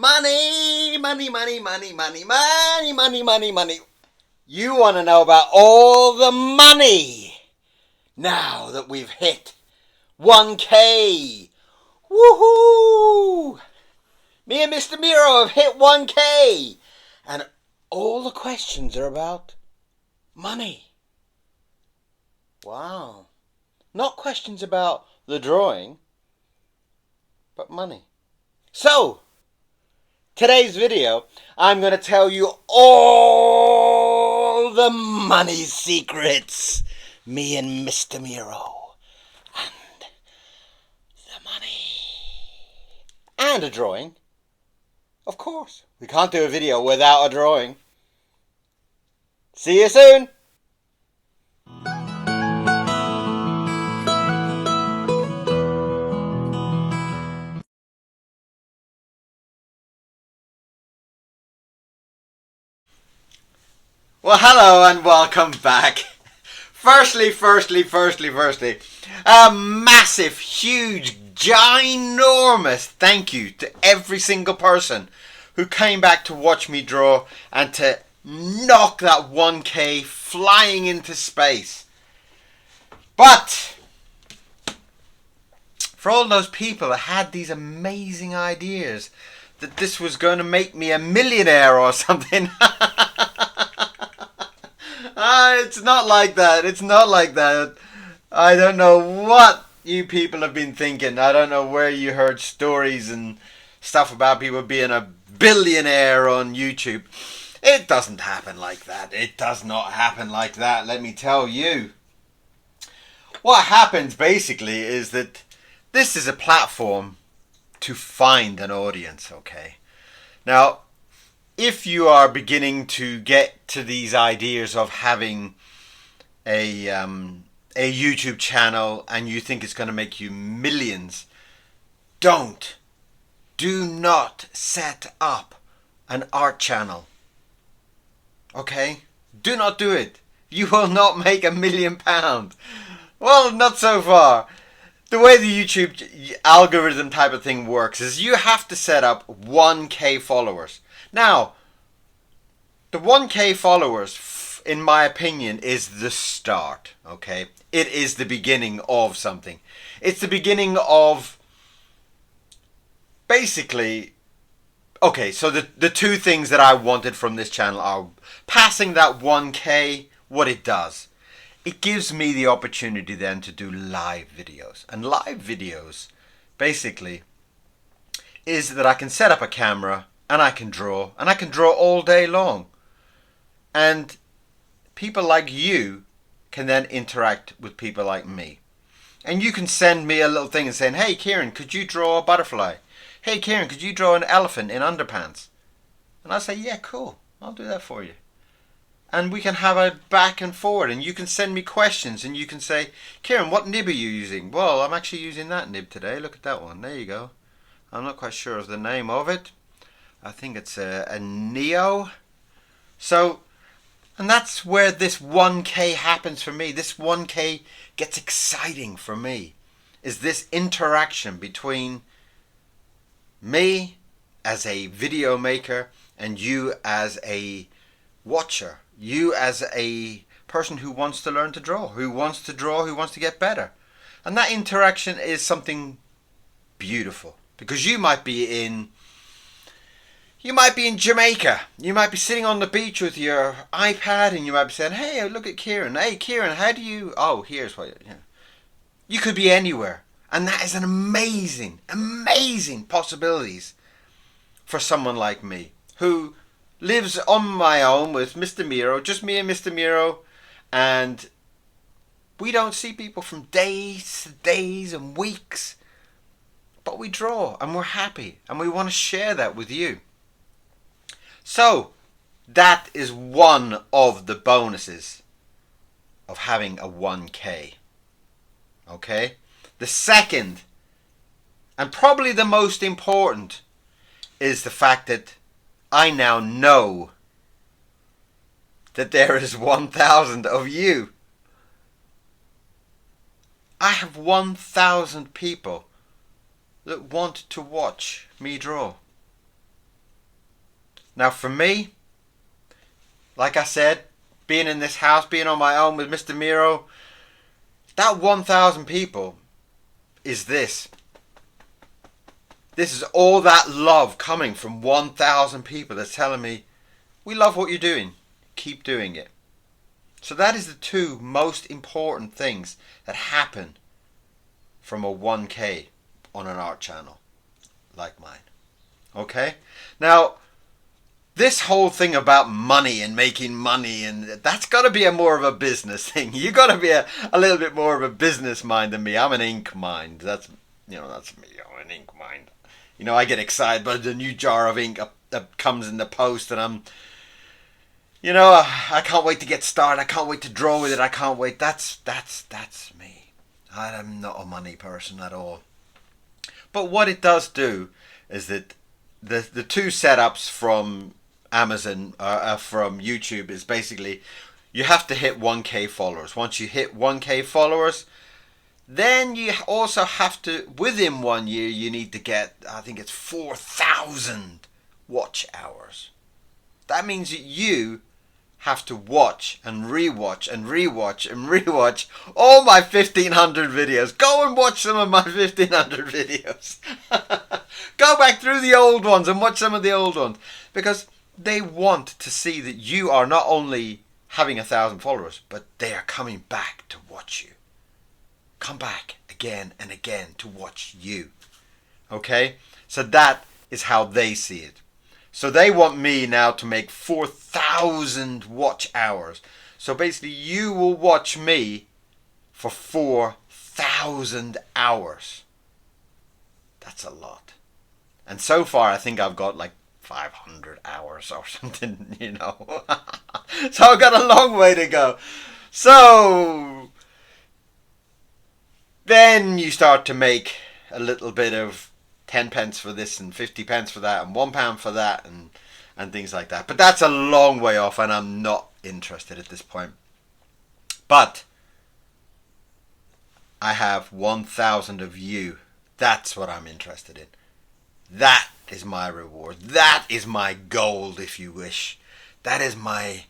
Money, money, money, money, money, money, money, money, money. You want to know about all the money now that we've hit 1K. Woohoo! Me and Mr. Miro have hit 1K. And all the questions are about money. Wow. Not questions about the drawing, but money. So, today's video, I'm going to tell you all the money secrets. Me and Mr. Miro. And the money. And a drawing. Of course. We can't do a video without a drawing. See you soon. Well, hello and welcome back. Firstly, a massive, huge, ginormous thank you to every single person who came back to watch me draw and to knock that 1K flying into space. But for all those people that had these amazing ideas that this was going to make me a millionaire or something. It's not like that. It's not like that. I don't know what you people have been thinking. I don't know where you heard stories and stuff about people being a billionaire on YouTube. It doesn't happen like that. It does not happen like that, let me tell you. What happens basically is that this is a platform to find an audience, okay? Now, if you are beginning to get to these ideas of having a YouTube channel and you think it's going to make you millions, do not set up an art channel. Okay? Do not do it. You will not make £1 million. Well, not so far. The way the YouTube algorithm type of thing works is you have to set up 1K followers. Now, the 1K followers, in my opinion, is the start, okay? It is the beginning of something. It's the beginning of, basically, okay, so the two things that I wanted from this channel are passing that 1K, what it does. It gives me the opportunity then to do live videos. And live videos, basically, is that I can set up a camera and I can draw all day long. And people like you can then interact with people like me. And you can send me a little thing and saying, hey Kieran, could you draw a butterfly? Hey Kieran, could you draw an elephant in underpants? And I say, yeah, cool, I'll do that for you. And we can have a back and forward, and you can send me questions, and you can say, Kieran, what nib are you using? Well, I'm actually using that nib today. Look at that one. There you go. I'm not quite sure of the name of it. I think it's a Neo. So, and that's where this 1K happens for me. This 1K gets exciting for me. Is this interaction between me as a video maker and you as a watcher. You as a person who wants to learn to draw, who wants to get better. And that interaction is something beautiful. Because you might be in Jamaica. You might be sitting on the beach with your iPad and you might be saying, hey, look at Kieran. Hey, Kieran, how do you... Oh, here's what... Yeah. You could be anywhere. And that is an amazing, amazing possibilities for someone like me who lives on my own with Mr. Miro, just me and Mr. Miro, and we don't see people from days to days and weeks, but we draw and we're happy and we want to share that with you. So that is one of the bonuses of having a 1K. Okay? The second, and probably the most important, is the fact that I now know that there is 1,000 of you. I have 1,000 people that want to watch me draw. Now for me, like I said, being in this house, being on my own with Mr. Miro, that 1,000 people is this. This is all that love coming from 1,000 people that's telling me, we love what you're doing. Keep doing it. So that is the two most important things that happen from a 1K on an art channel like mine. Okay? Now, this whole thing about money and making money, and that's got to be a more of a business thing. You got to be a little bit more of a business mind than me. I'm an ink mind. That's me. I'm an ink mind. I get excited by the new jar of ink that comes in the post, and I can't wait to get started. I can't wait to draw with it. I can't wait. That's me. I'm not a money person at all. But what it does do is that the two setups from Amazon, from YouTube, is basically you have to hit 1K followers. Once you hit 1K followers, then you also have to, within 1 year, you need to get, I think it's 4,000 watch hours. That means that you have to watch and rewatch and rewatch and rewatch all my 1,500 videos. Go and watch some of my 1,500 videos. Go back through the old ones and watch some of the old ones. Because they want to see that you are not only having 1,000 followers, but they are coming back to watch you. Come back again and again to watch you. Okay? So that is how they see it. So they want me now to make 4,000 watch hours. So basically you will watch me for 4,000 hours. That's a lot. And so far I think I've got like 500 hours or something, So I've got a long way to go. So then you start to make a little bit of 10 pence for this and 50 pence for that and £1 for that and things like that. But that's a long way off and I'm not interested at this point. But I have 1,000 of you. That's what I'm interested in. That is my reward. That is my gold, if you wish. That is my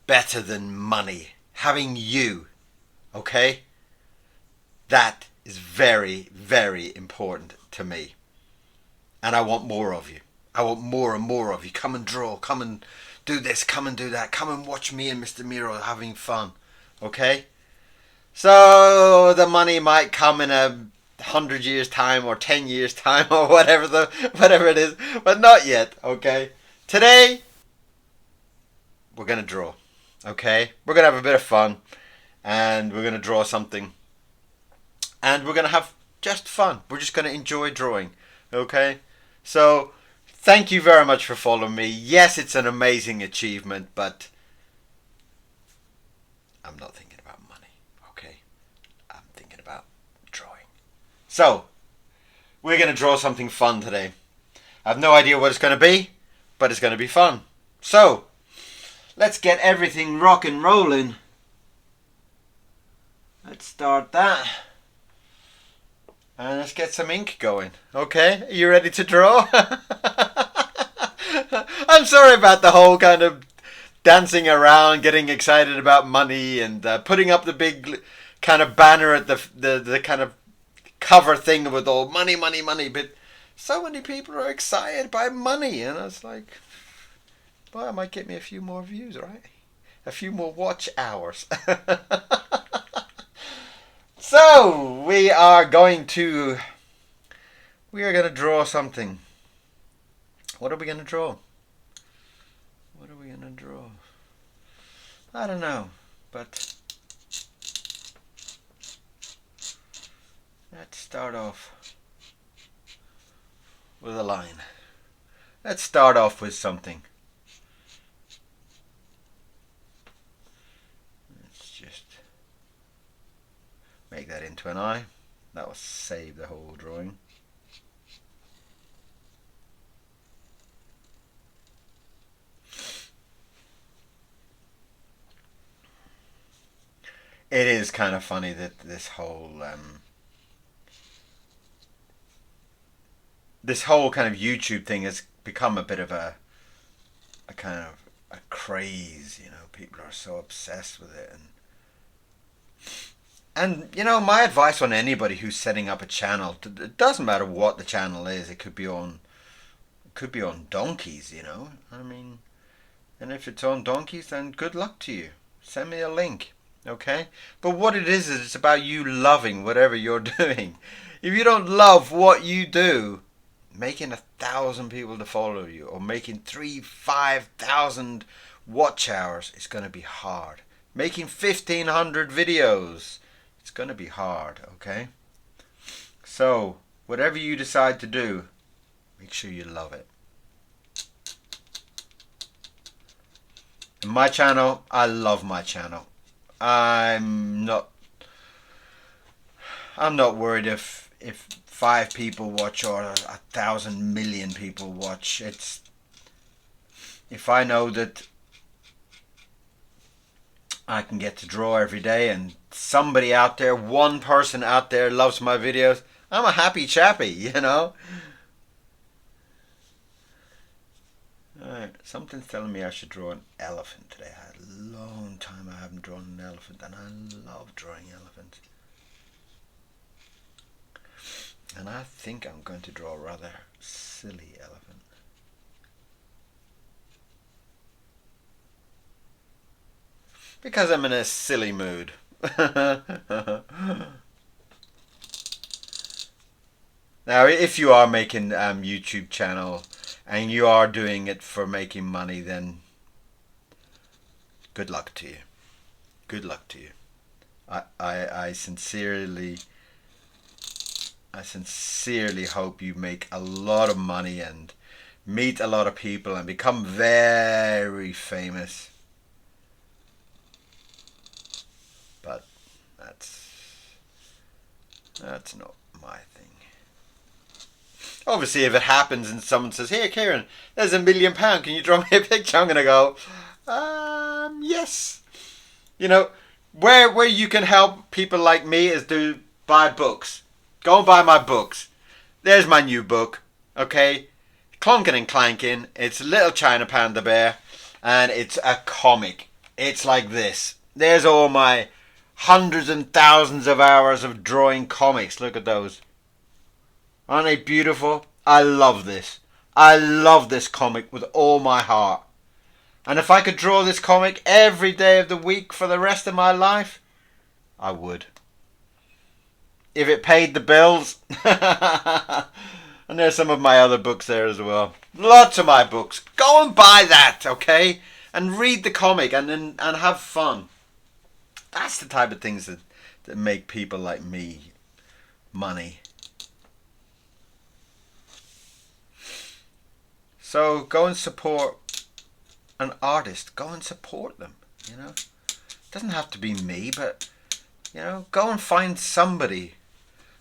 better than money. Having you. Okay? That is very, very important to me. And I want more of you. I want more and more of you. Come and draw. Come and do this. Come and do that. Come and watch me and Mr. Miro having fun. Okay? So the money might come in 100 years time or 10 years time or whatever it is. But not yet. Okay? Today, we're going to draw. Okay? We're going to have a bit of fun. And we're going to draw something. And we're going to have just fun. We're just going to enjoy drawing. Okay? So, thank you very much for following me. Yes, it's an amazing achievement, but I'm not thinking about money. Okay? I'm thinking about drawing. So, we're going to draw something fun today. I have no idea what it's going to be, but it's going to be fun. So, let's get everything rock and rolling. Let's start that. And let's get some ink going. Okay, are you ready to draw? I'm sorry about the whole kind of dancing around, getting excited about money and putting up the big kind of banner at the kind of cover thing with all money, money, money. But so many people are excited by money. And I was like, well, it might get me a few more views, right? A few more watch hours. So, we are going to draw something. What are we going to draw? What are we going to draw? I don't know, but let's start off with a line. Let's start off with something. Make that into an eye. That will save the whole drawing. It is kind of funny that this whole kind of YouTube thing has become a bit of a a kind of a craze. You know, people are so obsessed with it, and you know, my advice on anybody who's setting up a channel, it doesn't matter what the channel is. It could be on donkeys. You know, I mean, and if it's on donkeys, then good luck to you. Send me a link, okay? But what it is it's about you loving whatever you're doing. If you don't love what you do, making 1,000 people to follow you or making 5,000 watch hours is going to be hard. Making 1,500 videos, it's going to be hard, okay? So, whatever you decide to do, make sure you love it. In my channel, I love my channel. I'm not worried if 5 people watch or 1,000 million people watch. It's if I know that I can get to draw every day and somebody out there, one person out there loves my videos, I'm a happy chappy, you know. Alright, something's telling me I should draw an elephant today. I had a long time I haven't drawn an elephant, and I love drawing elephants. And I think I'm going to draw a rather silly elephant. Because I'm in a silly mood. Now, if you are making YouTube channel and you are doing it for making money, then good luck to you. Good luck to you. I sincerely hope you make a lot of money and meet a lot of people and become very famous. But that's not my thing. Obviously, if it happens and someone says, "Hey, Kieran, there's £1 million. Can you draw me a picture?" I'm gonna go, yes. You know, where you can help people like me is to buy books. Go and buy my books. There's my new book. Okay, Clunkin' and Clankin'. It's a little China Panda Bear, and it's a comic. It's like this. There's all my hundreds and thousands of hours of drawing comics. Look at those. Aren't they beautiful? I love this. I love this comic with all my heart. And if I could draw this comic every day of the week for the rest of my life, I would. If it paid the bills. And there's some of my other books there as well. Lots of my books. Go and buy that, okay? And read the comic and have fun. That's the type of things that make people like me money. So go and support an artist. Go and support them, you know. It doesn't have to be me, but, you know, go and find somebody.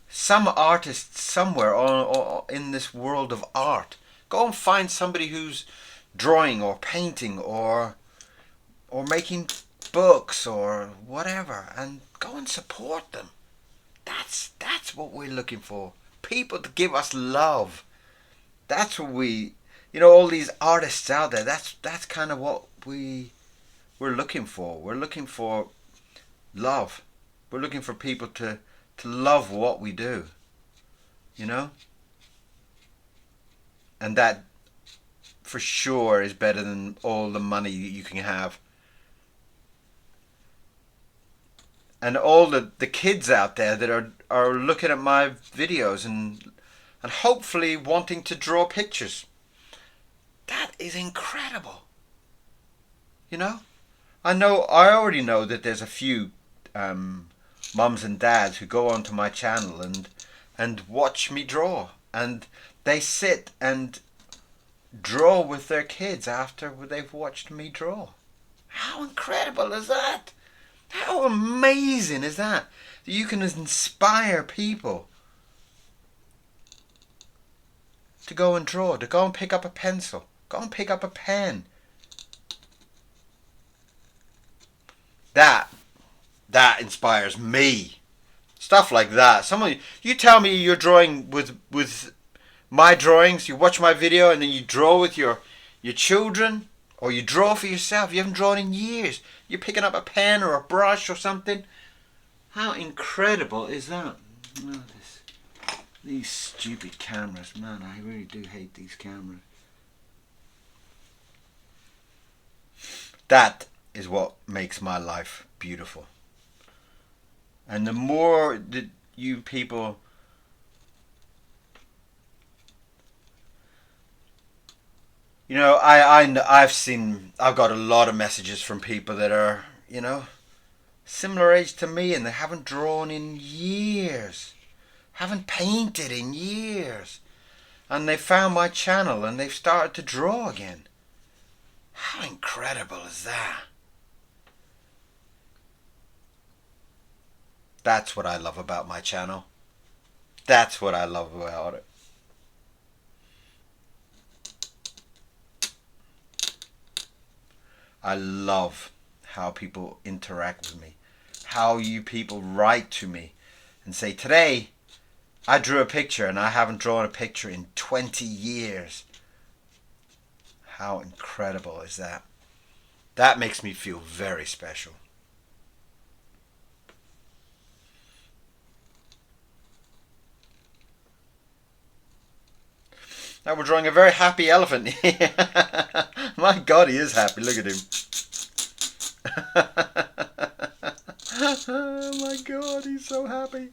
Some artist somewhere or in this world of art. Go and find somebody who's drawing or painting or making books or whatever, and go and support them. That's what we're looking for. People to give us love. That's what we, you know, all these artists out there. That's kind of what we're looking for. We're looking for love. We're looking for people to love what we do. You know? And that for sure is better than all the money you can have. And all the kids out there that are looking at my videos and hopefully wanting to draw pictures. That is incredible. You know? I already know that there's a few mums and dads who go onto my channel and watch me draw. And they sit and draw with their kids after they've watched me draw. How incredible is that? How amazing is that? That you can inspire people to go and draw, to go and pick up a pencil, go and pick up a pen. That inspires me. Stuff like that. You tell me you're drawing with my drawings, you watch my video and then you draw with your children. Or you draw for yourself. You haven't drawn in years. You're picking up a pen or a brush or something. How incredible is that? Oh, these stupid cameras. Man, I really do hate these cameras. That is what makes my life beautiful. And the more that you people... You know, I've got a lot of messages from people that are, similar age to me, and they haven't drawn in years, haven't painted in years, and they found my channel and they've started to draw again. How incredible is that? That's what I love about my channel. That's what I love about it. I love how people interact with me. How you people write to me and say, today I drew a picture and I haven't drawn a picture in 20 years. How incredible is that? That makes me feel very special. Now we're drawing a very happy elephant. My God, he is happy. Look at him. Oh my God, he's so happy.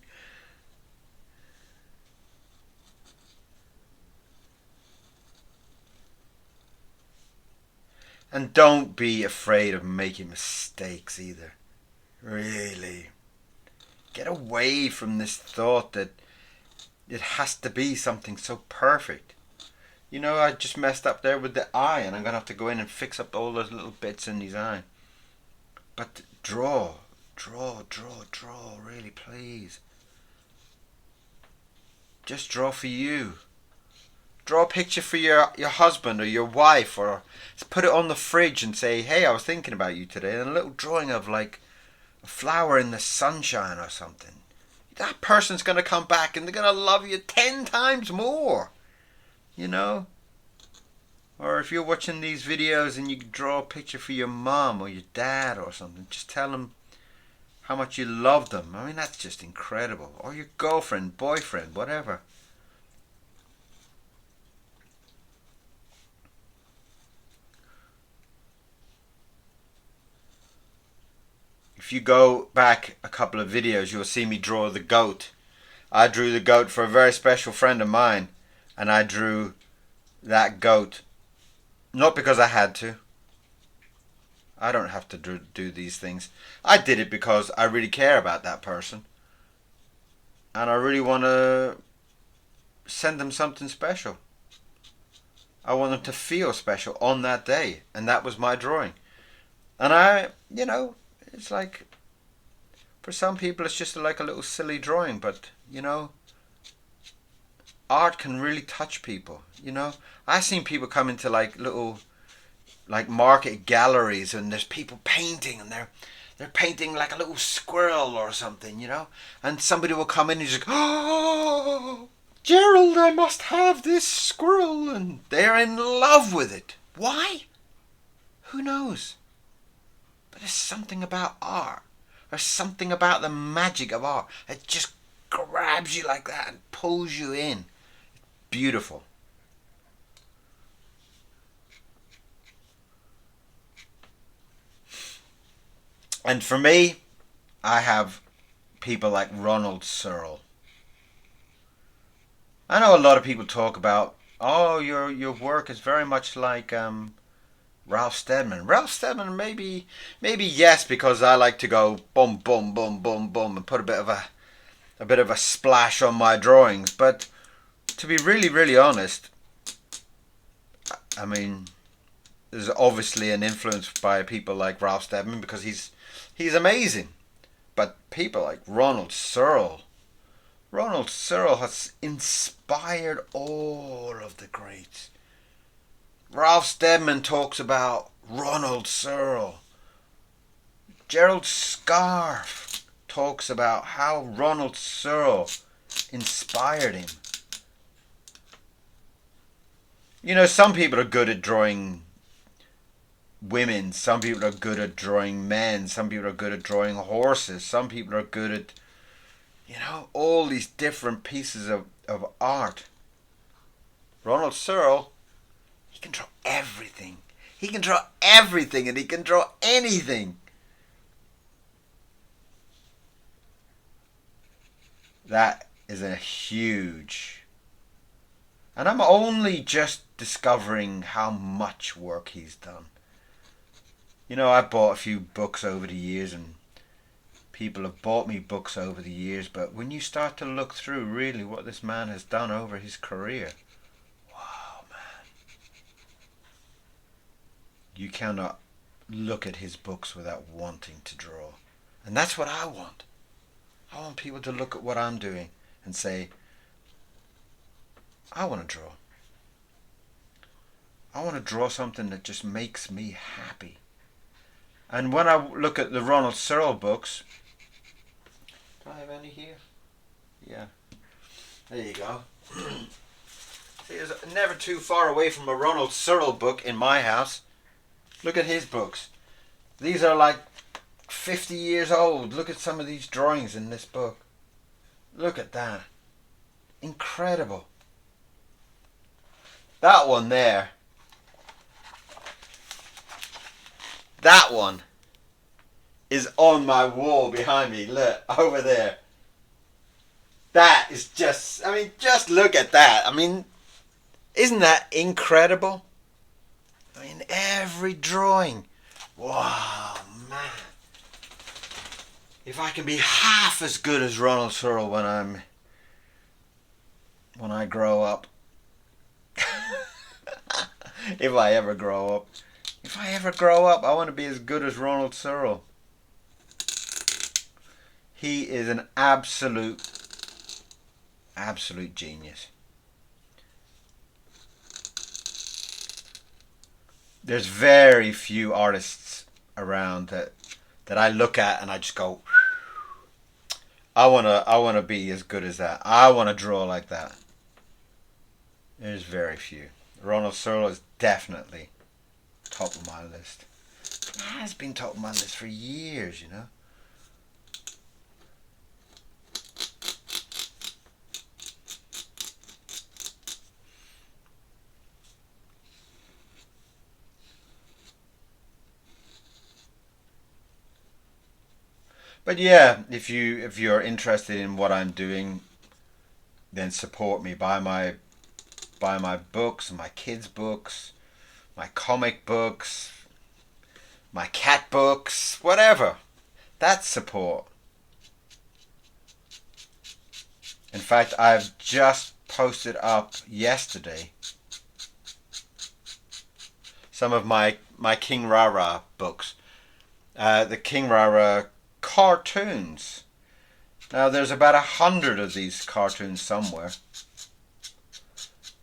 And don't be afraid of making mistakes either. Really. Get away from this thought that it has to be something so perfect. You know, I just messed up there with the eye, and I'm going to have to go in and fix up all those little bits in his eye. But draw, really, please. Just draw for you. Draw a picture for your husband or your wife, or put it on the fridge and say, hey, I was thinking about you today. And a little drawing of like a flower in the sunshine or something. That person's going to come back and they're going to love you 10 times more. You know? Or if you're watching these videos and you draw a picture for your mom or your dad or something, just tell them how much you love them. I mean, that's just incredible. Or your girlfriend, boyfriend, whatever. If you go back a couple of videos, you'll see me draw the goat. I drew the goat for a very special friend of mine, and I drew that goat not because I had to. I don't have to do these things. I did it because I really care about that person, and I really want to send them something special. I want them to feel special on that day, and that was my drawing. And it's like, for some people it's just like a little silly drawing, but art can really touch people. I've seen people come into like little market galleries, and there's people painting, and they're painting like a little squirrel or something, and somebody will come in and just go, oh, Gerald, I must have this squirrel, and they're in love with it. Why? Who knows? But there's something about art. There's something about the magic of art. It just grabs you like that and pulls you in. Beautiful. And for me, I have people like Ronald Searle. I know a lot of people talk about, oh, your work is very much like Ralph Steadman. Ralph Steadman, maybe yes, because I like to go boom, boom, boom, boom, boom, and put a bit of a splash on my drawings. But to be really, really honest, I mean, there's obviously an influence by people like Ralph Steadman because he's amazing. But people like Ronald Searle has inspired all of the greats. Ralph Steadman talks about Ronald Searle. Gerald Scarfe talks about how Ronald Searle inspired him. Some people are good at drawing women. Some people are good at drawing men. Some people are good at drawing horses. Some people are good at, all these different pieces of art. Ronald Searle, he can draw everything. He can draw everything and he can draw anything. That is a huge. And I'm only just discovering how much work he's done. I bought a few books over the years and people have bought me books over the years, but when you start to look through really what this man has done over his career, wow, man. You cannot look at his books without wanting to draw. And that's what I want. I want people to look at what I'm doing and say, I want to draw. I want to draw something that just makes me happy. And when I look at the Ronald Searle books, do I have any here? Yeah. There you go. See, it's never too far away from a Ronald Searle book in my house. Look at his books. These are like 50 years old. Look at some of these drawings in this book. Look at that. Incredible. That one there. That one is on my wall behind me. Look, over there. That is just look at that. Isn't that incredible? Every drawing. Wow, man. If I can be half as good as Ronald Searle when I grow up. If I ever grow up. If I ever grow up, I want to be as good as Ronald Searle. He is an absolute genius. There's very few artists around that I look at and I just go, I wanna be as good as that. I wanna draw like that. There's very few. Ronald Searle is definitely top of my list. It has been top of my list for years, But yeah, if you're interested in what I'm doing, then support me. Buy my books, my kids' books, my comic books, my cat books, whatever. That's support. In fact, I've just posted up yesterday some of my King Rara books. The King Rara cartoons. Now there's about 100 of these cartoons somewhere.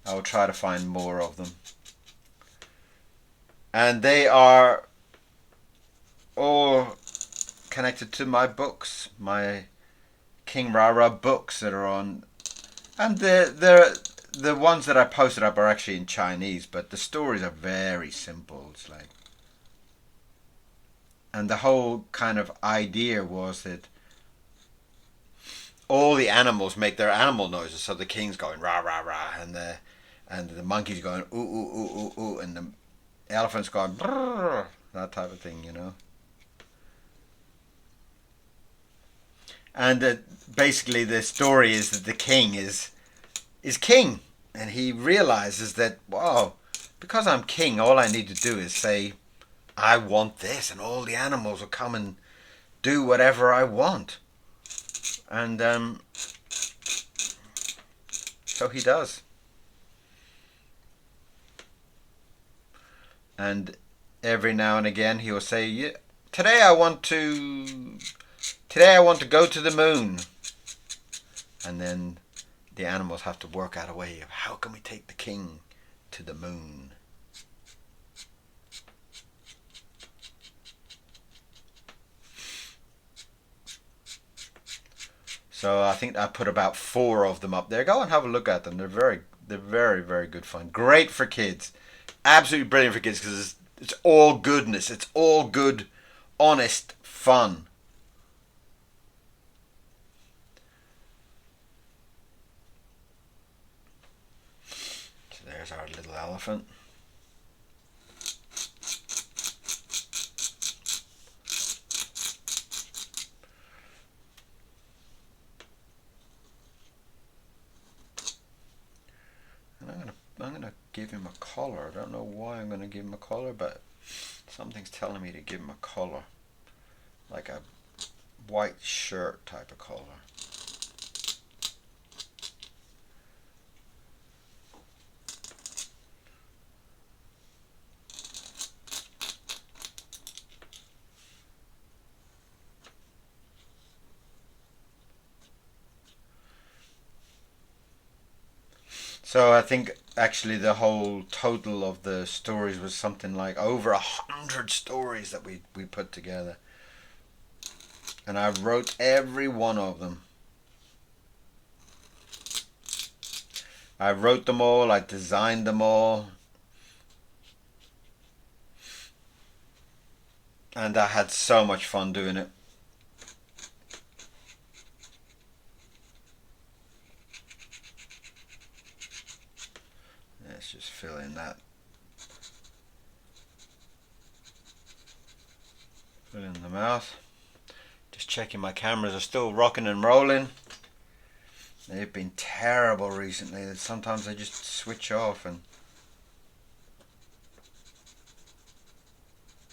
I will try to find more of them. And they are all connected to my books, my King Rara books that are on. And the ones that I posted up are actually in Chinese, but the stories are very simple. It's like, and the whole kind of idea was that all the animals make their animal noises. So the king's going rah rah rah, and the monkey's going ooh ooh ooh ooh ooh, and the elephant's going brrr, that type of thing, And basically the story is that the king is king, and he realizes that, wow, because I'm king, all I need to do is say, I want this, and all the animals will come and do whatever I want. And so he does. And every now and again he will say, yeah, today I want to go to the moon. And then the animals have to work out a way of how can we take the king to the moon. So I think I put about 4 of them up there. Go and have a look at them. They're very, very good fun. Great for kids. Absolutely brilliant for kids because It's all goodness. It's all good, honest fun. So there's our little elephant. And I'm gonna give him a collar. I don't know why I'm gonna give him a collar, but something's telling me to give him a collar, like a white shirt type of collar. So I think actually the whole total of the stories was something like over 100 stories that we put together, and I wrote every one of them. I wrote them all. I designed them all, and I had so much fun doing it. Let's just fill in that. Fill in the mouth. Just checking my cameras are still rocking and rolling. They've been terrible recently. Sometimes I just switch off and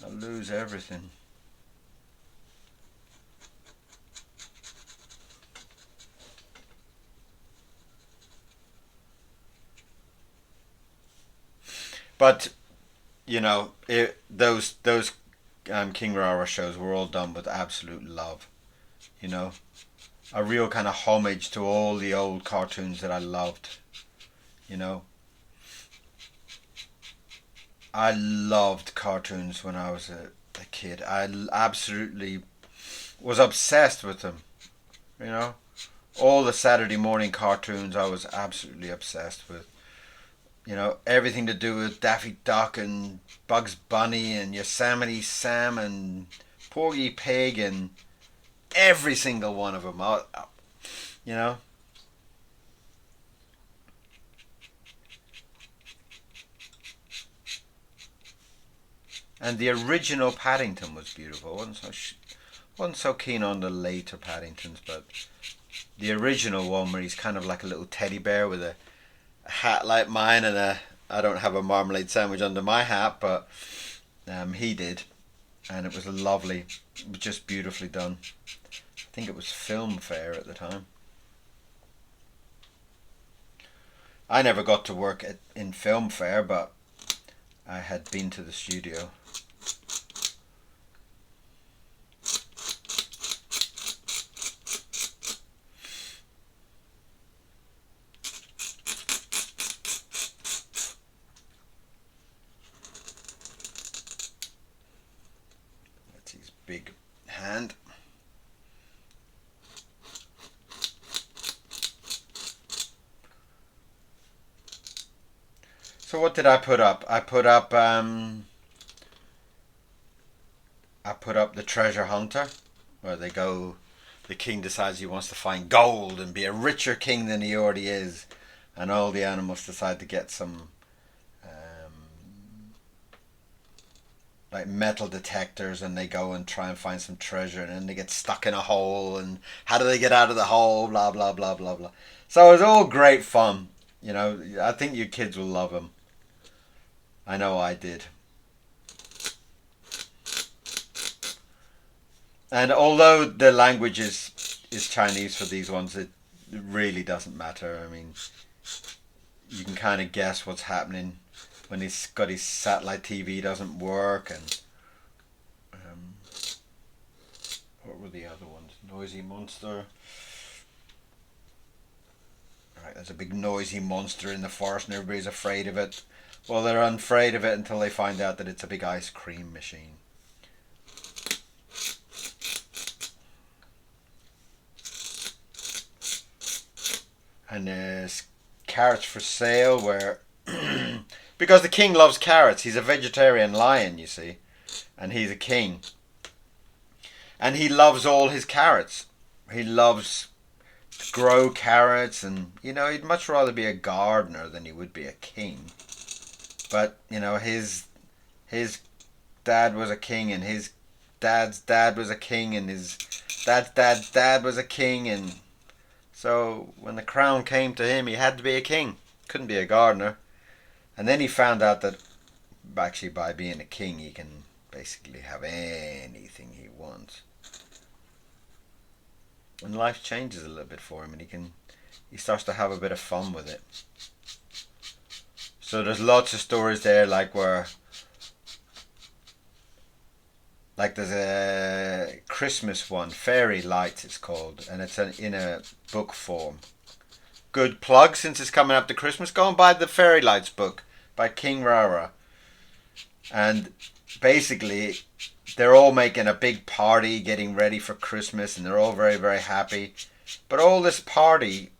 I lose everything. But you know, those King Rara shows were all done with absolute love. You know, a real kind of homage to all the old cartoons that I loved. You know, I loved cartoons when I was a kid. Absolutely was obsessed with them. You know, all the Saturday morning cartoons I was absolutely obsessed with. You know, everything to do with Daffy Duck and Bugs Bunny and Yosemite Sam and Porgy Pig and every single one of them. You know, and the original Paddington was beautiful. Wasn't so keen on the later Paddingtons, but the original one where he's kind of like a little teddy bear with a hat like mine and a I don't have a marmalade sandwich under my hat, but he did, and it was lovely. It was just beautifully done. I think it was film fair at the time. I never got to work in film fair, but I had been to the studio. That's his big hand. So what did I put up? I put up the treasure hunter, where they go. The king decides he wants to find gold and be a richer king than he already is, and all the animals decide to get some like metal detectors, and they go and try and find some treasure, and then they get stuck in a hole, and how do they get out of the hole? Blah blah blah blah blah. So it was all great fun. You know, I think your kids will love them. I know I did. And although the language is Chinese for these ones, it really doesn't matter. I mean, you can kind of guess what's happening when he's got his satellite TV doesn't work, and um, what were the other ones? Noisy monster. Right, there's a big noisy monster in the forest, and everybody's afraid of it. Well, they're unafraid of it until they find out that it's a big ice cream machine. And there's carrots for sale where Because the king loves carrots. He's a vegetarian lion, you see. And he's a king. And he loves all his carrots. He loves to grow carrots, and he'd much rather be a gardener than he would be a king. But his dad was a king, and his dad's dad was a king, and his dad's dad was a king, and so when the crown came to him, he had to be a king. Couldn't be a gardener. And then he found out that actually by being a king, he can basically have anything he wants. And life changes a little bit for him, and he starts to have a bit of fun with it. So there's lots of stories there, like there's a Christmas one, Fairy Lights it's called, and it's in a book form. Good plug, since it's coming up to Christmas. Go and buy the Fairy Lights book by King Rara. And basically, they're all making a big party, getting ready for Christmas, and they're all very, very happy. But all this party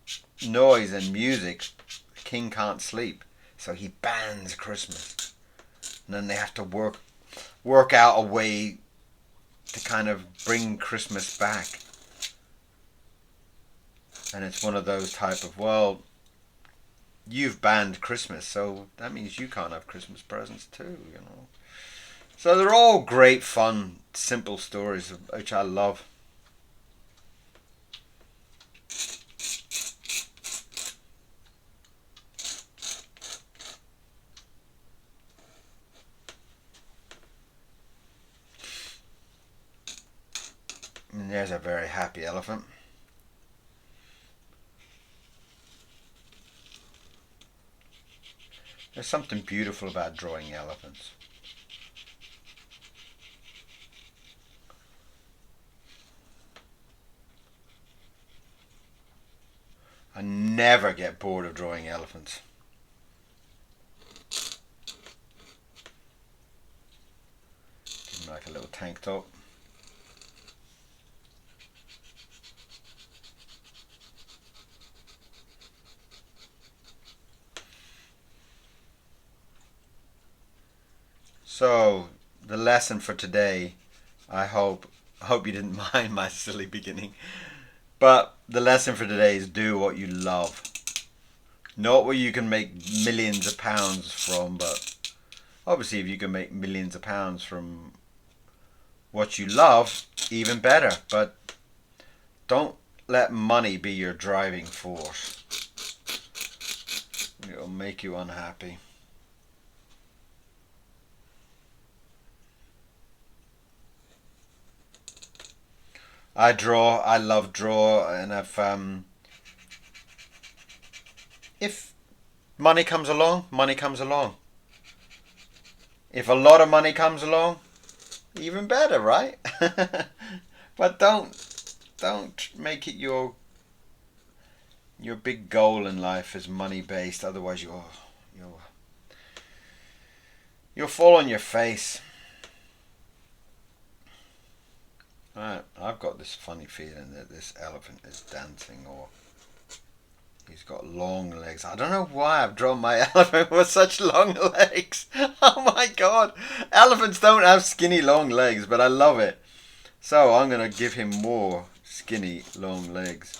noise and music, the king can't sleep. So he bans Christmas. And then they have to work out a way to kind of bring Christmas back. And it's one of those type of, well, you've banned Christmas, so that means you can't have Christmas presents too, So they're all great, fun, simple stories, which I love. And there's a very happy elephant. There's something beautiful about drawing elephants. I never get bored of drawing elephants. Give them like a little tank top. So, the lesson for today, I hope you didn't mind my silly beginning, but the lesson for today is do what you love. Not what you can make millions of pounds from, but obviously if you can make millions of pounds from what you love, even better. But don't let money be your driving force. It'll make you unhappy. I love draw, and if money comes along, money comes along. If a lot of money comes along, even better, right? But don't make it your big goal in life is money based. Otherwise, you'll fall on your face. Right, I've got this funny feeling that this elephant is dancing, or he's got long legs. I don't know why I've drawn my elephant with such long legs. Oh my god. Elephants don't have skinny long legs, but I love it. So I'm going to give him more skinny long legs.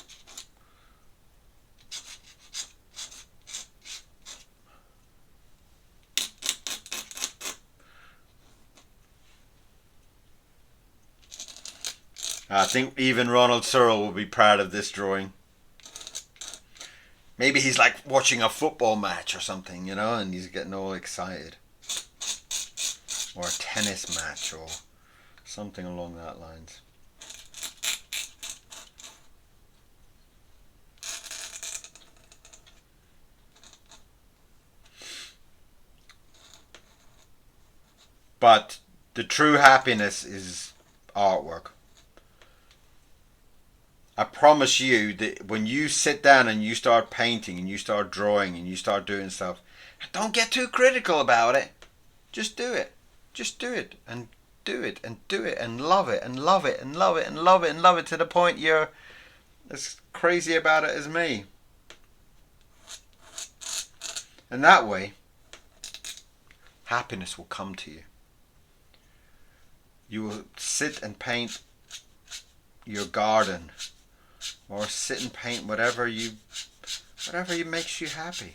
I think even Ronald Searle will be proud of this drawing. Maybe he's like watching a football match or something, and he's getting all excited. Or a tennis match or something along that lines. But the true happiness is artwork. I promise you that when you sit down and you start painting and you start drawing and you start doing stuff, don't get too critical about it. Just do it. Just do it and do it and do it and love it and love it and love it and love it and love it to the point you're as crazy about it as me. And that way, happiness will come to you. You will sit and paint your garden, or sit and paint whatever makes you happy.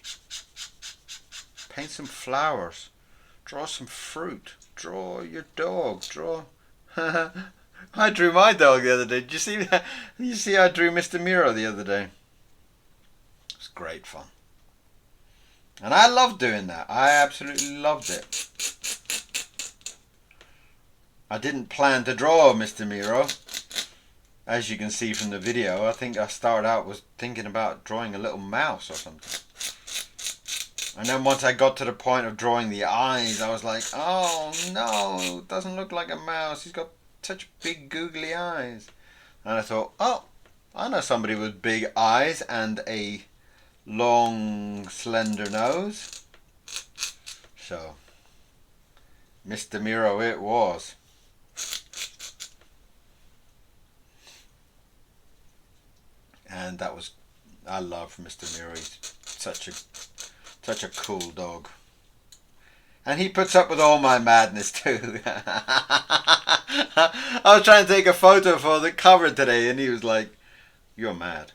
Paint some flowers, draw some fruit, draw your dog, draw. I drew my dog the other day. Did you see that? You see, I drew Mr. Miro the other day. It was great fun. And I loved doing that. I absolutely loved it. I didn't plan to draw Mr. Miro. As you can see from the video, I think I started out was thinking about drawing a little mouse or something. And then once I got to the point of drawing the eyes, I was like, oh no, it doesn't look like a mouse. He's got such big googly eyes. And I thought, oh, I know somebody with big eyes and a long, slender nose. So, Mr. Miro it was. And that was, I love Mr. Miro. He's such a cool dog. And he puts up with all my madness too. I was trying to take a photo for the cover today and he was like, you're mad.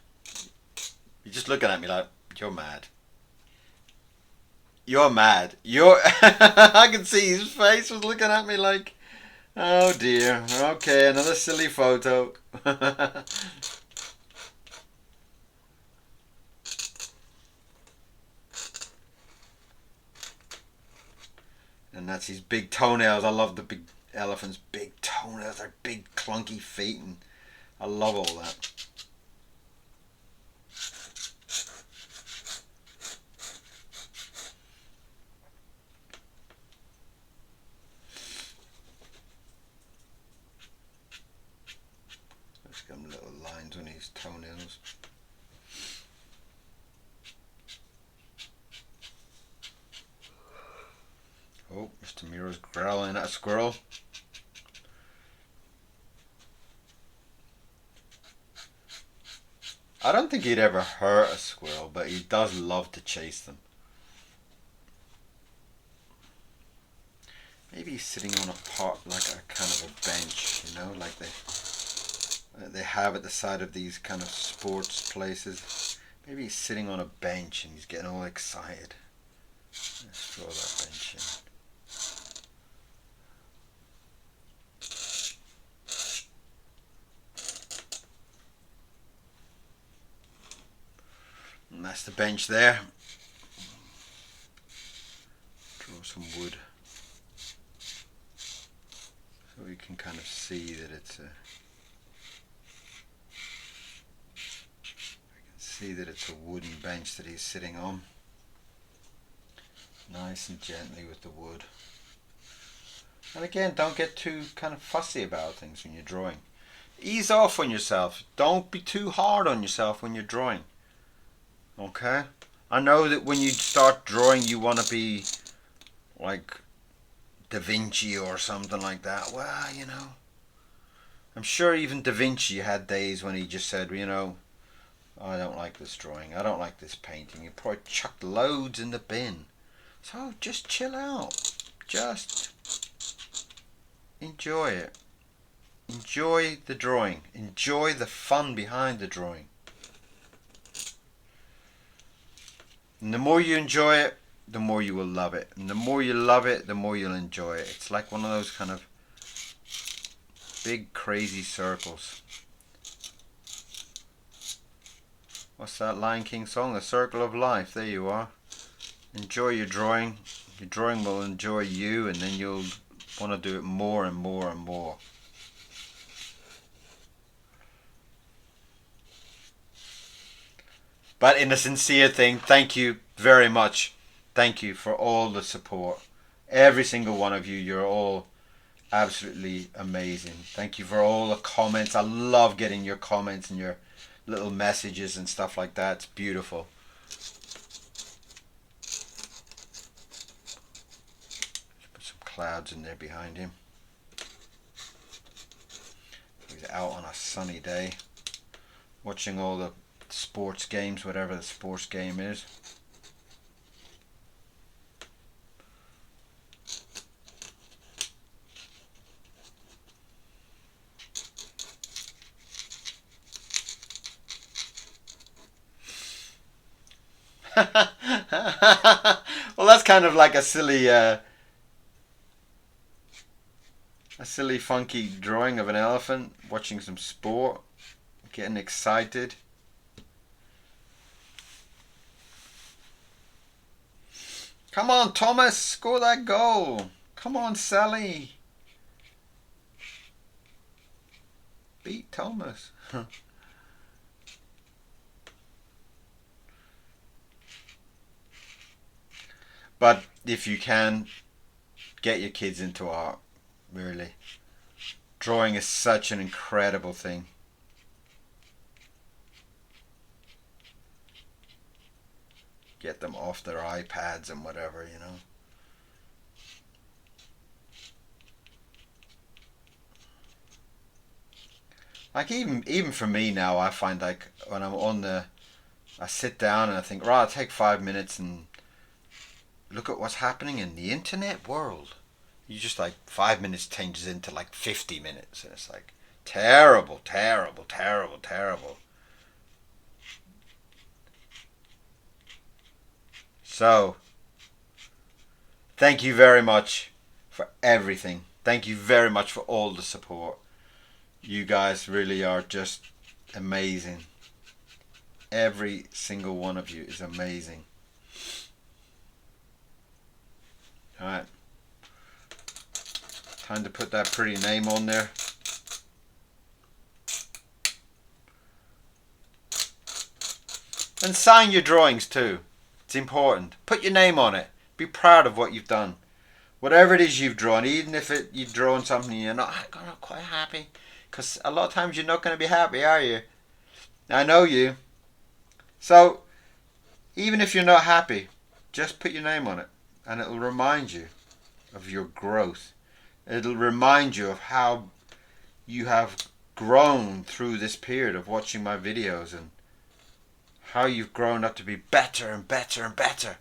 You're just looking at me like, you're mad. You're mad. I could see his face was looking at me like, oh dear. Okay, another silly photo. And that's his big toenails. I love the big elephant's big toenails. Their big clunky feet, and I love all that. Let's get some little lines on his toenails. Oh, Mr. Miro's growling at a squirrel. I don't think he'd ever hurt a squirrel, but he does love to chase them. Maybe he's sitting on a pot, like a kind of a bench, you know, like they have at the side of these kind of sports places. Maybe he's sitting on a bench and he's getting all excited. Let's draw that bench in. And that's the bench there. Draw some wood so you can kind of see that it's a. I can see that it's a wooden bench that he's sitting on. Nice and gently with the wood. And again, don't get too kind of fussy about things when you're drawing. Ease off on yourself. Don't be too hard on yourself when you're drawing. Okay? I know that when you start drawing you want to be like Da Vinci or something like that. Well, you know, I'm sure even Da Vinci had days when he just said, you know, I don't like this drawing, I don't like this painting. He probably chucked loads in the bin. So just chill out. Just enjoy it. Enjoy the drawing. Enjoy the fun behind the drawing. And the more you enjoy it, the more you will love it. And the more you love it, the more you'll enjoy it. It's like one of those kind of big crazy circles. What's that Lion King song? The Circle of Life. There you are. Enjoy your drawing. Your drawing will enjoy you, and then you'll want to do it more and more and more. But in a sincere thing, thank you very much. Thank you for all the support. Every single one of you, you're all absolutely amazing. Thank you for all the comments. I love getting your comments and your little messages and stuff like that. It's beautiful. Put some clouds in there behind him. He's out on a sunny day, watching all the sports games, whatever the sports game is. Well, that's kind of like a silly, funky drawing of an elephant watching some sport, getting excited. Come on, Thomas, score that goal. Come on, Sally. Beat Thomas. But if you can, get your kids into art, really. Drawing is such an incredible thing. Get them off their iPads and whatever, you know. Like even for me now, I find like when I sit down and I think, right, I'll take 5 minutes and look at what's happening in the internet world. You just like 5 minutes changes into like 50 minutes, and it's like terrible, terrible, terrible, terrible. So, thank you very much for everything. Thank you very much for all the support. You guys really are just amazing. Every single one of you is amazing. Alright. Time to put that pretty name on there. And sign your drawings too. It's important. Put your name on it. Be proud of what you've done. Whatever it is you've drawn, even if you've drawn something you're not quite happy. Because a lot of times you're not going to be happy, are you? I know you. So, even if you're not happy, just put your name on it. And it'll remind you of your growth. It'll remind you of how you have grown through this period of watching my videos, and how you've grown up to be better and better and better.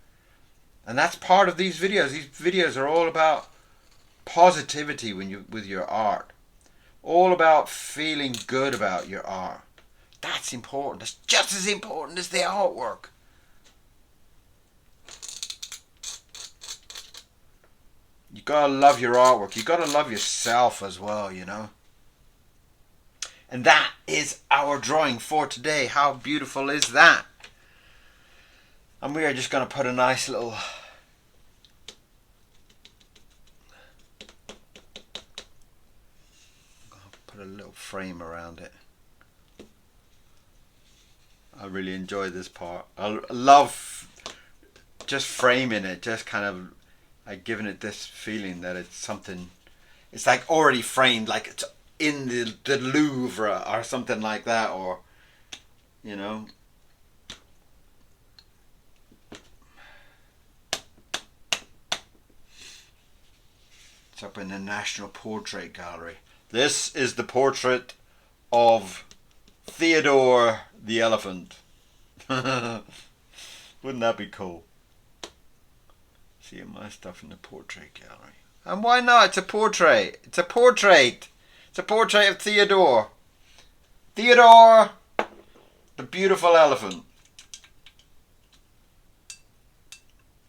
And that's part of these videos. These videos are all about positivity with your art. All about feeling good about your art. That's important. That's just as important as the artwork. You gotta love your artwork. You gotta love yourself as well, you know. And that is our drawing for today. How beautiful is that? And we are just going to put a nice little frame around it. I really enjoy this part. I love just framing it, just kind of like giving it this feeling that it's something, it's like already framed, like it's in the Louvre or something like that, or you know. It's up in the National Portrait Gallery. This is the portrait of Theodore the elephant. Wouldn't that be cool? See my stuff in the portrait gallery. And why not? It's a portrait. It's a portrait. It's a portrait of Theodore. Theodore, the beautiful elephant.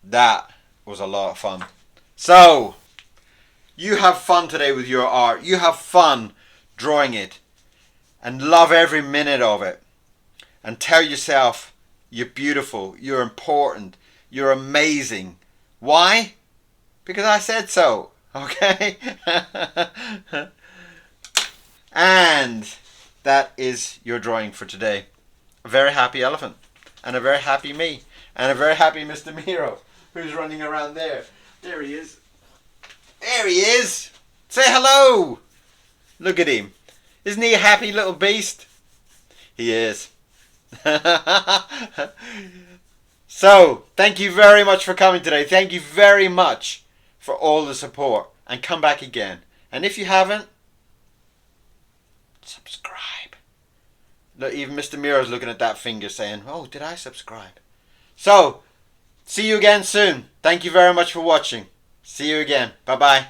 That was a lot of fun. So, you have fun today with your art. You have fun drawing it. And love every minute of it. And tell yourself, you're beautiful, you're important, you're amazing. Why? Because I said so. Okay? And that is your drawing for today. A very happy elephant. And a very happy me. And a very happy Mr. Miro, who's running around there. There he is. There he is. Say hello. Look at him. Isn't he a happy little beast? He is. So, thank you very much for coming today. Thank you very much for all the support. And come back again. And if you haven't, subscribe. Look, even Mr. Miro's looking at that finger saying, oh, did I subscribe? So, see you again soon. Thank you very much for watching. See you again. Bye-bye.